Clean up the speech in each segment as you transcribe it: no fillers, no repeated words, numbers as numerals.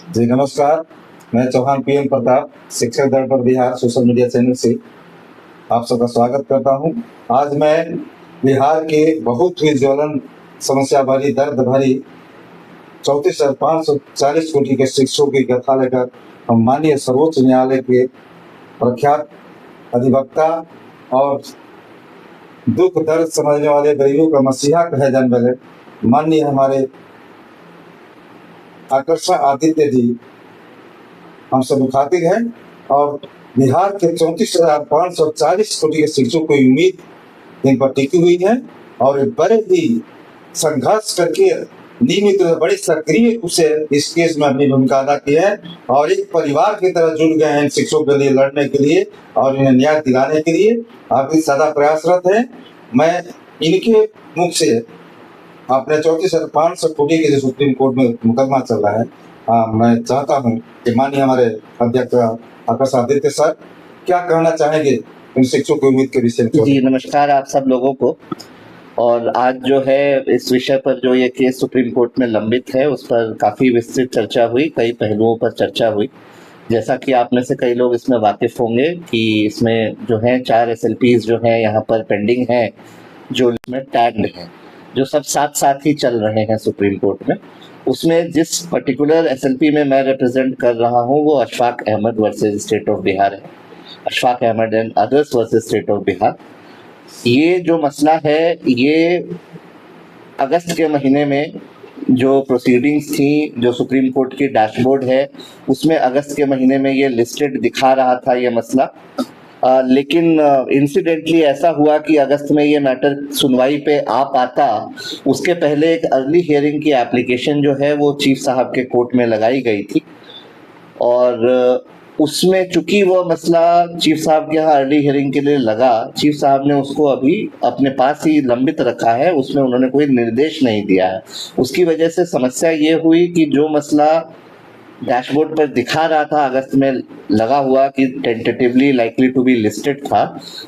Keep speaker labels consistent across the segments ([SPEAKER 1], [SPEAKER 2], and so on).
[SPEAKER 1] जी नमस्कार, मैं चौहान पीएन प्रताप शिक्षक दल पर बिहार सोशल मीडिया चैनल से आप सबका स्वागत करता हूं। आज मैं बिहार के बहुत ही ज्वलन समस्या भरी दर्द भरी 34,540 कोटि के शिक्षकों की कथा लेकर हम माननीय सर्वोच्च न्यायालय के प्रख्यात अधिवक्ता और दुख दर्द समझने वाले गरीबों का मसीहा कहे जाने वाले माननीय हमारे आकर्षण आदित्य जी हमसे मुखातिब है और बिहार के 34,540 कोटि के शिक्षकों की उम्मीद इन पर टिकी हुई है और बड़े ही संघर्ष करके नियमित बड़े सक्रिय रूप से इस केस में अपनी भूमिका अदा की है और एक परिवार की तरह जुड़ गए हैं इन शिक्षकों के लिए लड़ने के लिए और इन्हें न्याय दिलाने के लिए आप सदा प्रयासरत है। मैं इनके मुख से अपने 34,500 कोटि के जो सुप्रीम कोर्ट में मुकदमा चल रहा है, मैं चाहता हूं कि माननीय हमारे अध्यक्ष आकर्षण आदित्य सर क्या कहना चाहेंगे इन शिक्षकों की उम्मीद के विषय में।
[SPEAKER 2] जी नमस्कार आप सब लोगों को। और आज जो है इस विषय पर जो ये केस सुप्रीम कोर्ट में लंबित है उस पर काफी विस्तृत चर्चा हुई, कई पहलुओं पर चर्चा हुई। जैसा कि आप में से कई लोग इसमें वाकिफ होंगे कि इसमें जो है 4 SLPs जो है यहाँ पर पेंडिंग है, जो इसमें टैग्ड है, जो सब साथ साथ ही चल रहे हैं सुप्रीम कोर्ट में। उसमें जिस पर्टिकुलर SLP में मैं रिप्रेजेंट कर रहा हूँ वो Ashfaq Ahmad versus state of Bihar है, Ashfaq Ahmad and others versus state of Bihar. ये जो मसला है ये अगस्त के महीने में जो प्रोसीडिंग्स थी, जो सुप्रीम कोर्ट की डैशबोर्ड है उसमें अगस्त के महीने में ये लिस्टेड दिखा रहा था ये मसला। लेकिन इंसिडेंटली ऐसा हुआ कि अगस्त में ये मैटर सुनवाई पे आ पाता उसके पहले एक अर्ली हियरिंग की एप्लीकेशन जो है वो चीफ साहब के कोर्ट में लगाई गई थी और उसमें चूंकि वो मसला चीफ साहब के यहाँ अर्ली हियरिंग के लिए लगा, चीफ साहब ने उसको अभी अपने पास ही लंबित रखा है, उसमें उन्होंने कोई निर्देश नहीं दिया है। उसकी वजह से समस्या ये हुई कि जो मसला डैशबोर्ड पर दिखा रहा था अगस्त में लगा हुआ कि tentatively likely to be listed था,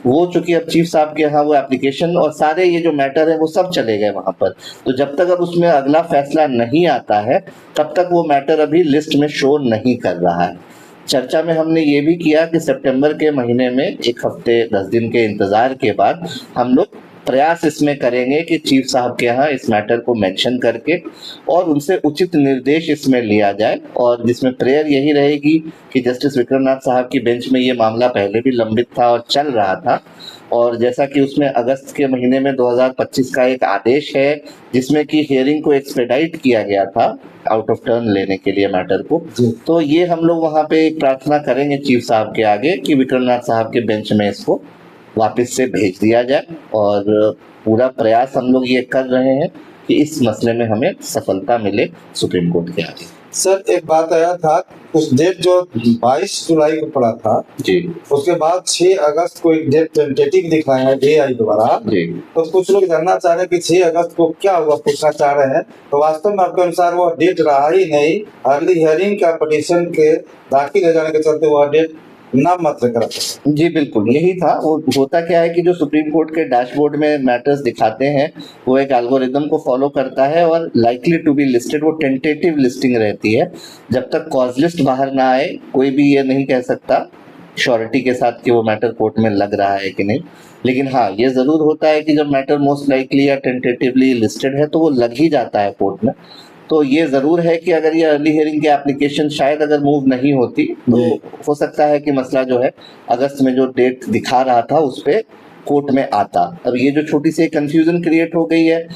[SPEAKER 2] वो चूंकि अब चीफ साहब के यहाँ वो एप्लीकेशन और सारे ये जो मैटर है वो सब चले गए वहां पर। तो जब तक अब उसमें अगला फैसला नहीं आता है तब तक वो मैटर अभी लिस्ट में शो नहीं कर रहा है। चर्चा में हमने ये भी किया कि सितंबर के महीने में 1 हफ्ते 10 दिन के इंतजार के बाद हम लोग प्रयास इसमें करेंगे कि चीफ साहब के यहाँ इस मैटर को मेंशन करके और उनसे उचित निर्देश इसमें लिया जाए, और जिसमें प्रेयर यही रहेगी कि जस्टिस विक्रमनाथ साहब की बेंच में ये मामला पहले भी लंबित था और चल रहा था, और जैसा कि उसमें अगस्त के महीने में 2025 का एक आदेश है जिसमें कि हियरिंग को एक्सपेडाइट किया गया था आउट ऑफ टर्न लेने के लिए मैटर को। तो ये हम लोग वहां पे एक प्रार्थना करेंगे चीफ साहब के आगे कि विक्रमनाथ साहब के बेंच में इसको वापस से भेज दिया जाए, और पूरा प्रयास हम लोग ये कर रहे हैं कि इस मसले में हमें सफलता मिले सुप्रीम कोर्ट के आगे।
[SPEAKER 1] सर एक बात आया था, उस डेट जो 22 जुलाई को पड़ा था
[SPEAKER 2] जी,
[SPEAKER 1] उसके बाद 6 अगस्त को एक डेट टेंटेटिव दिखाया है AI द्वारा जी। तो कुछ लोग जानना चाह रहे हैं कि 6 अगस्त को क्या हुआ, पूछना चाह रहे हैं। तो वास्तव में आपके अनुसार वो डेट रहा ही नहीं, अर्ली हियरिंग का पिटीशन के दाखिल हो जाने के चलते वह डेट नाम मात्र करा था।
[SPEAKER 2] जी बिल्कुल यही था। वो होता क्या है कि जो सुप्रीम कोर्ट के डैशबोर्ड में मैटर्स दिखाते हैं वो एक एल्गोरिदम को फॉलो करता है और लाइकली टू बी लिस्टेड वो टेंटेटिव लिस्टिंग रहती है। जब तक कॉज लिस्ट बाहर ना आए कोई भी ये नहीं कह सकता श्योरिटी के साथ कि वो मैटर कोर्ट में लग रहा है कि नहीं। लेकिन हाँ ये जरूर होता है कि जब मैटर मोस्ट लाइकली या टेंटेटिवली लिस्टेड है तो वो लग ही जाता है कोर्ट में। तो ये जरूर है कि अगर ये अर्ली हियरिंग की एप्लीकेशन शायद अगर मूव नहीं होती तो हो सकता है कि मसला जो है अगस्त में जो डेट दिखा रहा था उस पे कोर्ट में आता। अब ये जो छोटी सी कंफ्यूजन क्रिएट हो गई है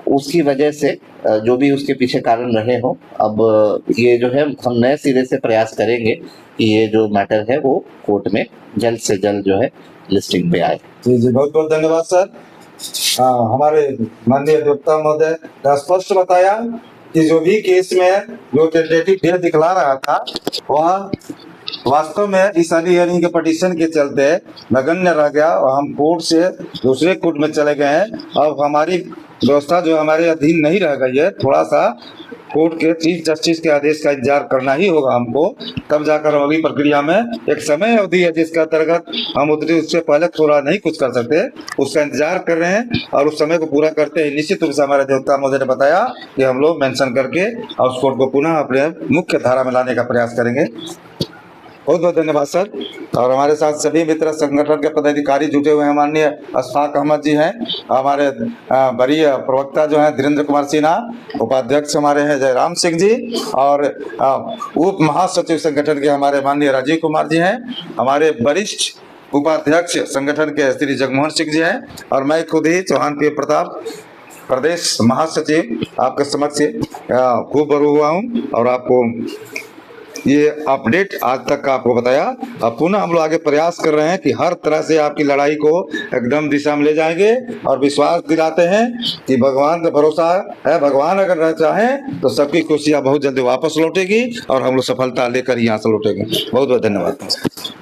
[SPEAKER 2] उसकी वजह से जो भी उसके पीछे कारण रहे हो, अब ये जो है हम नए सिरे से प्रयास करेंगे कि ये जो मैटर है वो कोर्ट में जल्द से जल्द जो है लिस्टिंग पे आए।
[SPEAKER 1] जी जी बहुत बहुत धन्यवाद सर। हमारे माननीय अधिवक्ता महोदय ने स्पष्ट बताया कि जो भी केस में जो टेंटेटिव डेट दिखला रहा था वह वास्तव में इस अर्ली हियरिंग के पिटीशन के चलते नगण्य रह गया और हम कोर्ट से दूसरे कोर्ट में चले गए हैं। अब हमारी व्यवस्था जो हमारे अधीन नहीं रह गई है, थोड़ा सा कोर्ट के चीफ जस्टिस के आदेश का इंतजार करना ही होगा हमको, तब जाकर अगली प्रक्रिया में एक समय अवधि है जिसके अंतर्गत हम उससे पहले थोड़ा नहीं कुछ कर सकते, उसका इंतजार कर रहे हैं और उस समय को पूरा करते ही निश्चित रूप से हमारे देवता महोदय ने बताया कि हम लोग मेंशन करके और उस कोर्ट को पुनः अपने मुख्य धारा में लाने का प्रयास करेंगे। बहुत बहुत धन्यवाद सर। और हमारे साथ सभी मित्र संगठन के पदाधिकारी जुटे हुए हैं। माननीय अशफाक अहमद जी हैं, हमारे वरीय प्रवक्ता जो हैं धीरेन्द्र कुमार सिन्हा, उपाध्यक्ष हमारे हैं जयराम सिंह जी, और उप महासचिव संगठन के हमारे माननीय राजीव कुमार जी हैं, हमारे वरिष्ठ उपाध्यक्ष संगठन के श्री जगमोहन सिंह जी हैं, और मैं खुद ही चौहान प्रिय प्रताप प्रदेश महासचिव आपके समक्ष खूब बरू हुआ हूँ और आपको ये अपडेट आज तक का आपको बताया। अब पुनः हम लोग आगे प्रयास कर रहे हैं कि हर तरह से आपकी लड़ाई को एकदम दिशा में ले जाएंगे और विश्वास दिलाते हैं कि भगवान का भरोसा है, भगवान अगर रह चाहें तो सबकी खुशियां बहुत जल्दी वापस लौटेगी और हम लोग सफलता लेकर यहाँ से लौटेंगे। बहुत बहुत धन्यवाद।